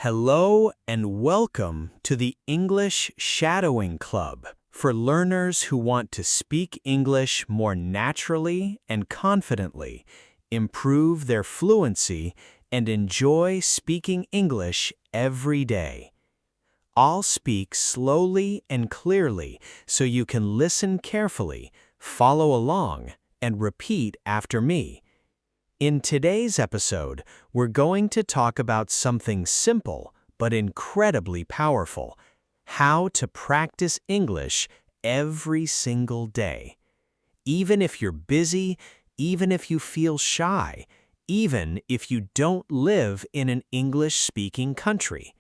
Hello and welcome to the English Shadowing Club for learners who want to speak English more naturally and confidently, improve their fluency, and enjoy speaking English every day. I'll speak slowly and clearly so you can listen carefully, follow along, and repeat after me. In today's episode, we're going to talk about something simple but incredibly powerful: how to practice English every single day. Even if you're busy, even if you feel shy, even if you don't live in an English-speaking country.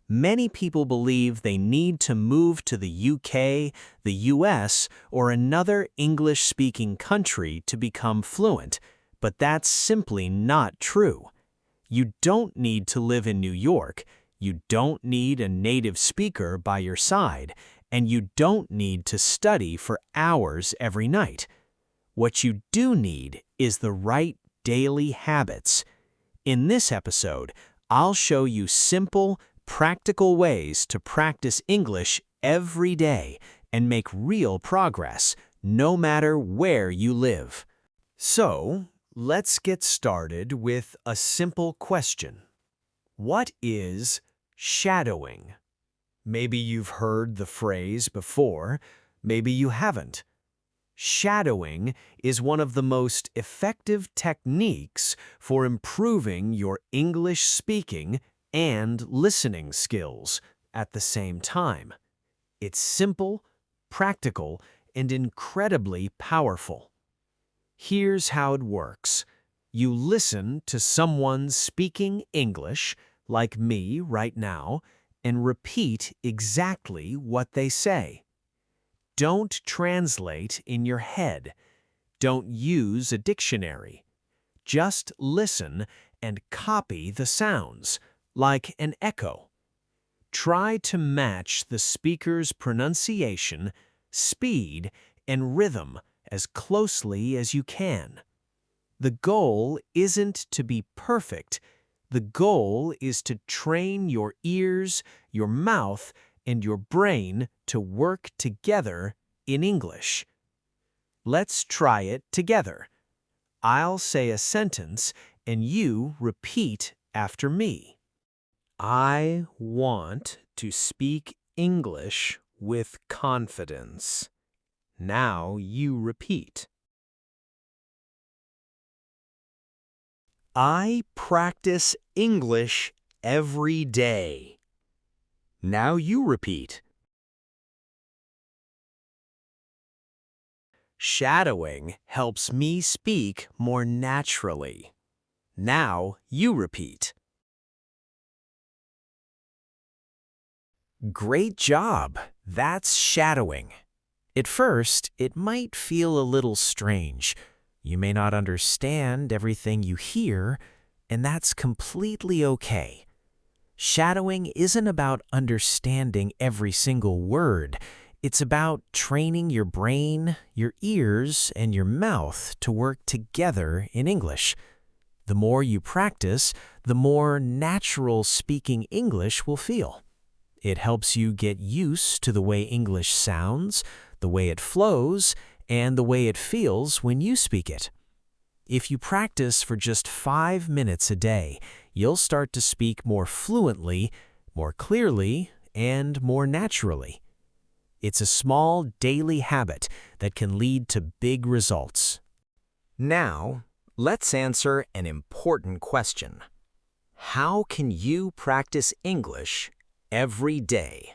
Many people believe they need to move to the UK, the US, or another English-speaking country to become fluent. But that's simply not true. You don't need to live in New York, you don't need a native speaker by your side, and you don't need to study for hours every night. What you do need is the right daily habits. In this episode, I'll show you simple, practical ways to practice English every day and make real progress, no matter where you live. So, let's get started with a simple question. What is shadowing? Maybe you've heard the phrase before, maybe you haven't. Shadowing is one of the most effective techniques for improving your English speaking and listening skills at the same time. It's simple, practical, and incredibly powerful. Here's how it works. You listen to someone speaking English, like me right now, and repeat exactly what they say. Don't translate in your head. Don't use a dictionary. Just listen and copy the sounds, like an echo. Try to match the speaker's pronunciation, speed, and rhythm as closely as you can. The goal isn't to be perfect. The goal is to train your ears, your mouth, and your brain to work together in English. Let's try it together. I'll say a sentence and you repeat after me. I want to speak English with confidence. Now you repeat. I practice English every day. Now you repeat. Shadowing helps me speak more naturally. Now you repeat. Great job! That's shadowing. At first, it might feel a little strange. You may not understand everything you hear, and that's completely okay. Shadowing isn't about understanding every single word. It's about training your brain, your ears, and your mouth to work together in English. The more you practice, the more natural speaking English will feel. It helps you get used to the way English sounds, the way it flows, and the way it feels when you speak it. If you practice for just 5 minutes a day, you'll start to speak more fluently, more clearly, and more naturally. It's a small daily habit that can lead to big results. Now, let's answer an important question. How can you practice English every day?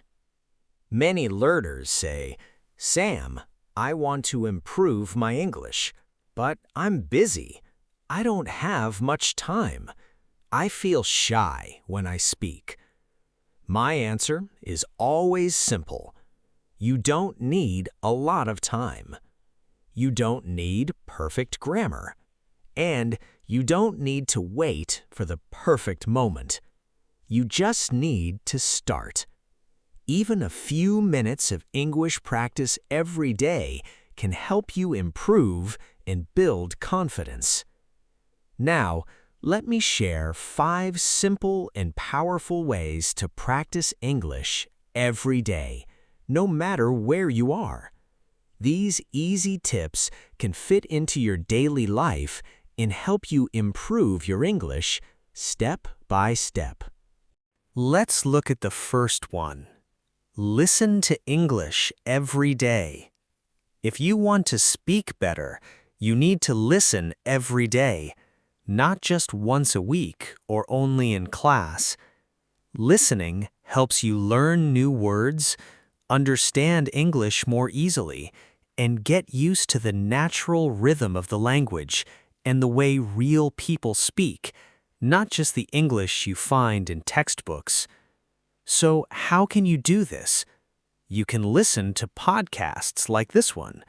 Many learners say, "Sam, I want to improve my English, but I'm busy. I don't have much time. I feel shy when I speak." My answer is always simple. You don't need a lot of time. You don't need perfect grammar. And you don't need to wait for the perfect moment. You just need to start. Even a few minutes of English practice every day can help you improve and build confidence. Now, Let me share 5 simple and powerful ways to practice English every day, no matter where you are. These easy tips can fit into your daily life and help you improve your English step by step. Let's look at the first one. Listen to English every day. If you want to speak better, you need to listen every day, not just once a week or only in class. Listening helps you learn new words, understand English more easily, and get used to the natural rhythm of the language and the way real people speak, not just the English you find in textbooks. So how can you do this? You can listen to podcasts like this one.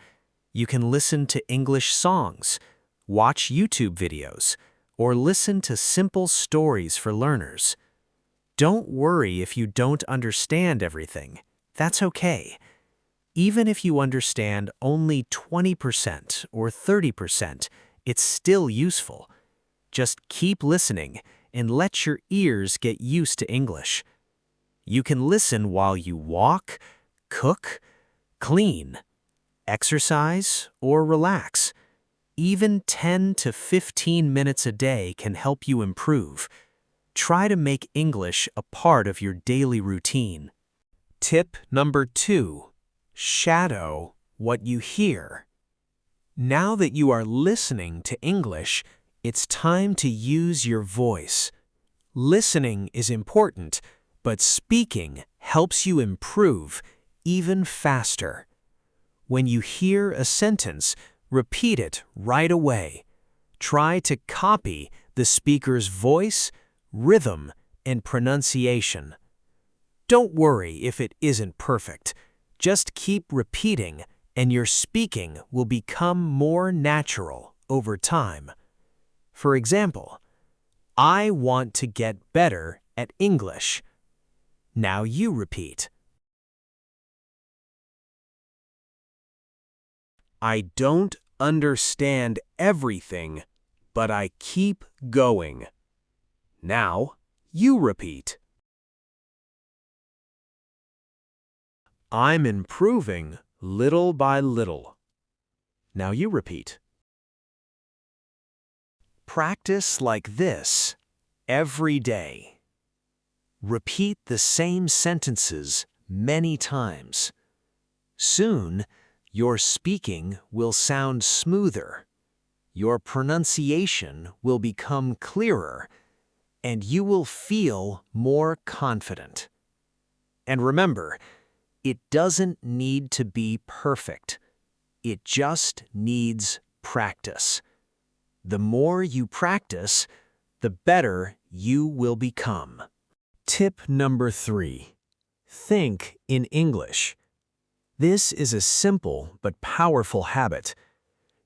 You can listen to English songs, watch YouTube videos, or listen to simple stories for learners. Don't worry if you don't understand everything. That's okay. Even if you understand only 20% or 30%, it's still useful. Just keep listening and let your ears get used to English. You can listen while you walk, cook, clean, exercise, or relax. Even 10 to 15 minutes a day can help you improve. Try to make English a part of your daily routine. Tip number 2. Shadow what you hear. Now that you are listening to English, it's time to use your voice. Listening is important, but speaking helps you improve even faster. When you hear a sentence, repeat it right away. Try to copy the speaker's voice, rhythm, and pronunciation. Don't worry if it isn't perfect. Just keep repeating, and your speaking will become more natural over time. For example, I want to get better at English. Now you repeat. I don't understand everything, but I keep going. Now you repeat. I'm improving little by little. Now you repeat. Practice like this every day. Repeat the same sentences many times. Soon, your speaking will sound smoother. Your pronunciation will become clearer, and you will feel more confident. And remember, it doesn't need to be perfect. It just needs practice. The more you practice, the better you will become. Tip number 3. Think in English. This is a simple but powerful habit.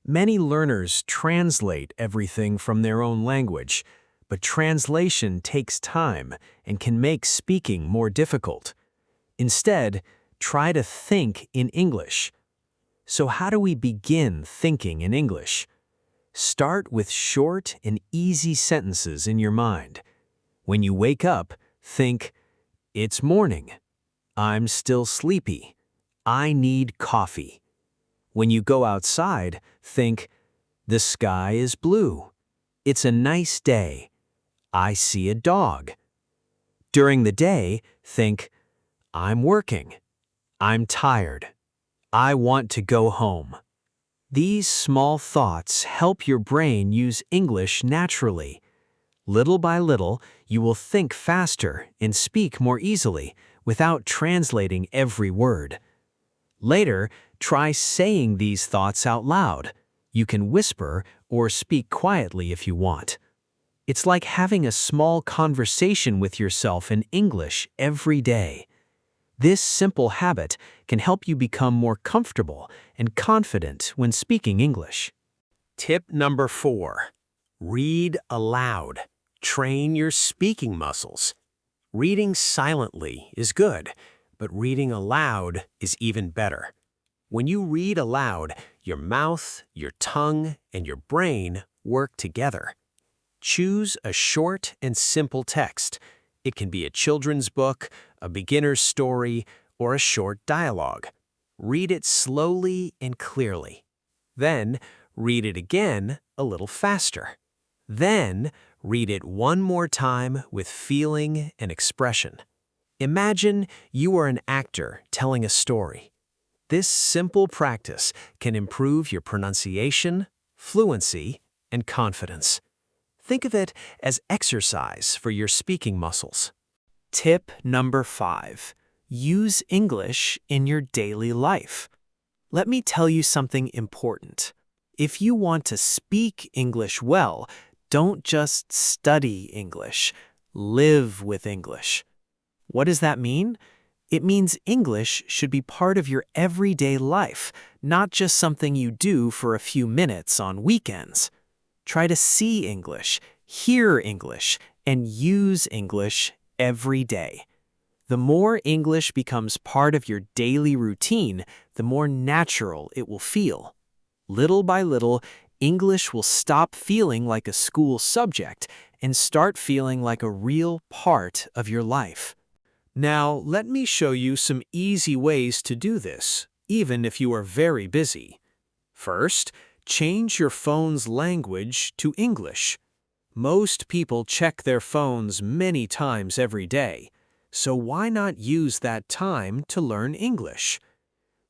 Many learners translate everything from their own language, but translation takes time and can make speaking more difficult. Instead, try to think in English. So how do we begin thinking in English? Start with short and easy sentences in your mind. When you wake up, think, "It's morning. I'm still sleepy. I need coffee." When you go outside, think, "The sky is blue. It's a nice day. I see a dog." During the day, think, "I'm working. I'm tired. I want to go home." These small thoughts help your brain use English naturally. Little by little, you will think faster and speak more easily without translating every word. Later, try saying these thoughts out loud. You can whisper or speak quietly if you want. It's like having a small conversation with yourself in English every day. This simple habit can help you become more comfortable and confident when speaking English. Tip number 4. Read aloud. Train your speaking muscles. Reading silently is good, but reading aloud is even better. When you read aloud, your mouth, your tongue, and your brain work together. Choose a short and simple text. It can be a children's book, a beginner's story, or a short dialogue. Read it slowly and clearly. Then, read it again a little faster. Then, read it one more time with feeling and expression. Imagine you are an actor telling a story. This simple practice can improve your pronunciation, fluency, and confidence. Think of it as exercise for your speaking muscles. Tip number 5. Use English in your daily life. Let me tell you something important. If you want to speak English well, don't just study English. Live with English. What does that mean? It means English should be part of your everyday life, not just something you do for a few minutes on weekends. Try to see English, hear English, and use English every day. The more English becomes part of your daily routine, the more natural it will feel. Little by little, English will stop feeling like a school subject and start feeling like a real part of your life. Now, let me show you some easy ways to do this, even if you are very busy. First, change your phone's language to English. Most people check their phones many times every day, so why not use that time to learn English?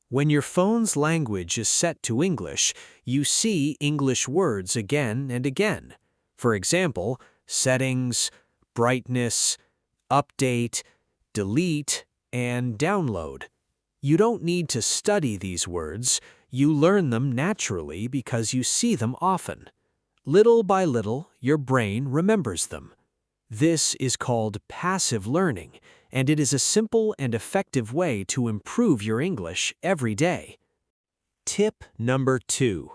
When your phone's language is set to English, you see English words again and again. For example, settings, brightness, update, delete, and download. You don't need to study these words. You learn them naturally because you see them often. Little by little, your brain remembers them. This is called passive learning, and it is a simple and effective way to improve your English every day. Tip number 2.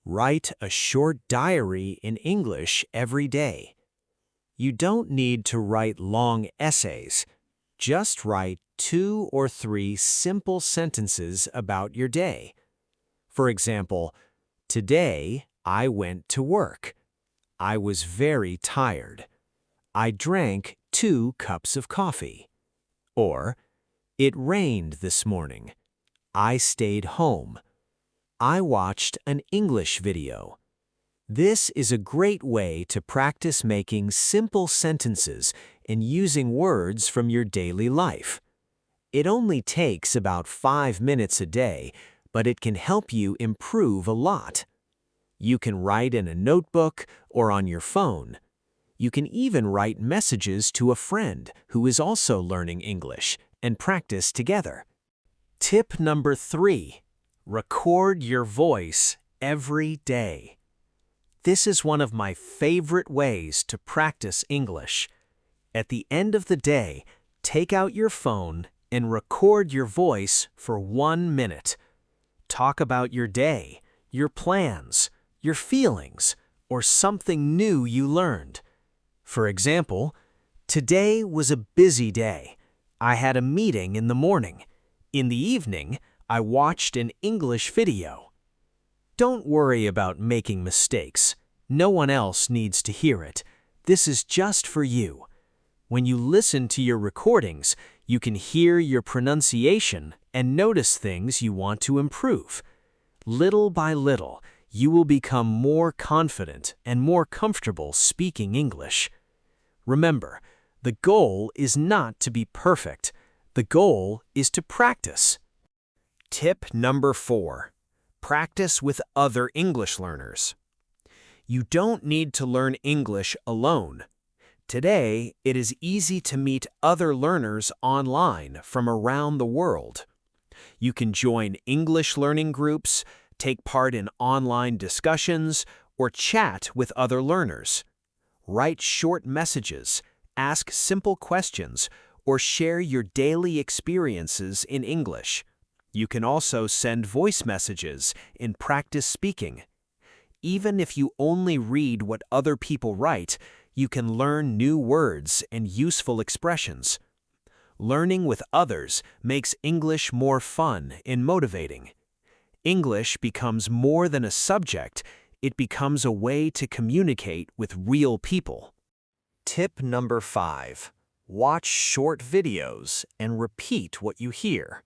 Write a short diary in English every day. You don't need to write long essays. Just write 2 or 3 simple sentences about your day. For example, today I went to work. I was very tired. I drank 2 cups of coffee. Or, it rained this morning. I stayed home. I watched an English video. This is a great way to practice making simple sentences and using words from your daily life. It only takes about 5 minutes a day, but it can help you improve a lot. You can write in a notebook or on your phone. You can even write messages to a friend who is also learning English and practice together. Tip number 3. Record your voice every day. This is one of my favorite ways to practice English. At the end of the day, take out your phone and record your voice for 1 minute. Talk about your day, your plans, your feelings, or something new you learned. For example, today was a busy day. I had a meeting in the morning. In the evening, I watched an English video. Don't worry about making mistakes. No one else needs to hear it. This is just for you. When you listen to your recordings, you can hear your pronunciation and notice things you want to improve. Little by little, you will become more confident and more comfortable speaking English. Remember, the goal is not to be perfect. The goal is to practice. Tip number 4. Practice with other English learners. You don't need to learn English alone. Today, it is easy to meet other learners online from around the world. You can join English learning groups, take part in online discussions, or chat with other learners. Write short messages, ask simple questions, or share your daily experiences in English. You can also send voice messages and practice speaking. Even if you only read what other people write, you can learn new words and useful expressions. Learning with others makes English more fun and motivating. English becomes more than a subject, It becomes a way to communicate with real people. Tip number 5. Watch short videos and repeat what you hear.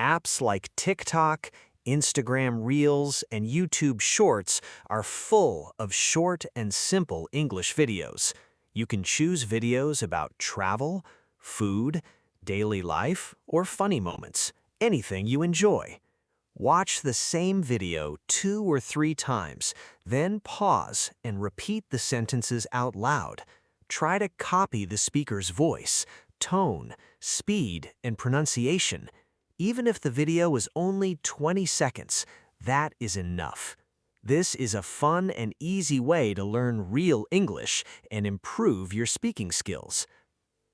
Apps like TikTok, Instagram Reels, and YouTube Shorts are full of short and simple English videos. You can choose videos about travel, food, daily life, or funny moments, anything you enjoy. Watch the same video 2 or 3 times, then pause and repeat the sentences out loud. Try to copy the speaker's voice, tone, speed, and pronunciation. Even if the video is only 20 seconds, that is enough. This is a fun and easy way to learn real English and improve your speaking skills.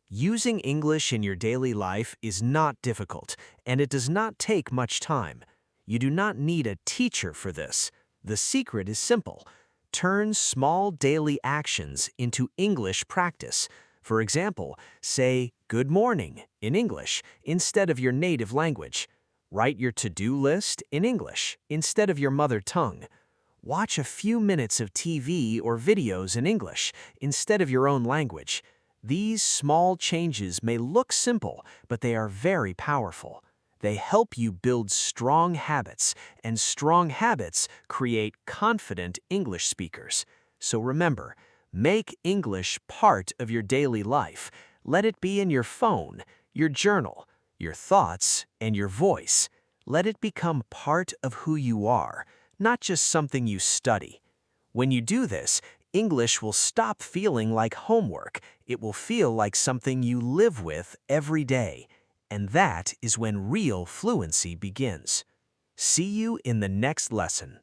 Using English in your daily life is not difficult, and it does not take much time. You do not need a teacher for this. The secret is simple. Turn small daily actions into English practice. For example, say "Good morning" in English instead of your native language. Write your to-do list in English instead of your mother tongue. Watch a few minutes of TV or videos in English instead of your own language. These small changes may look simple, but they are very powerful. They help you build strong habits, and strong habits create confident English speakers. So remember, make English part of your daily life. Let it be in your phone, your journal, your thoughts, and your voice. Let it become part of who you are, not just something you study. When you do this, English will stop feeling like homework. It will feel like something you live with every day. And that is when real fluency begins. See you in the next lesson.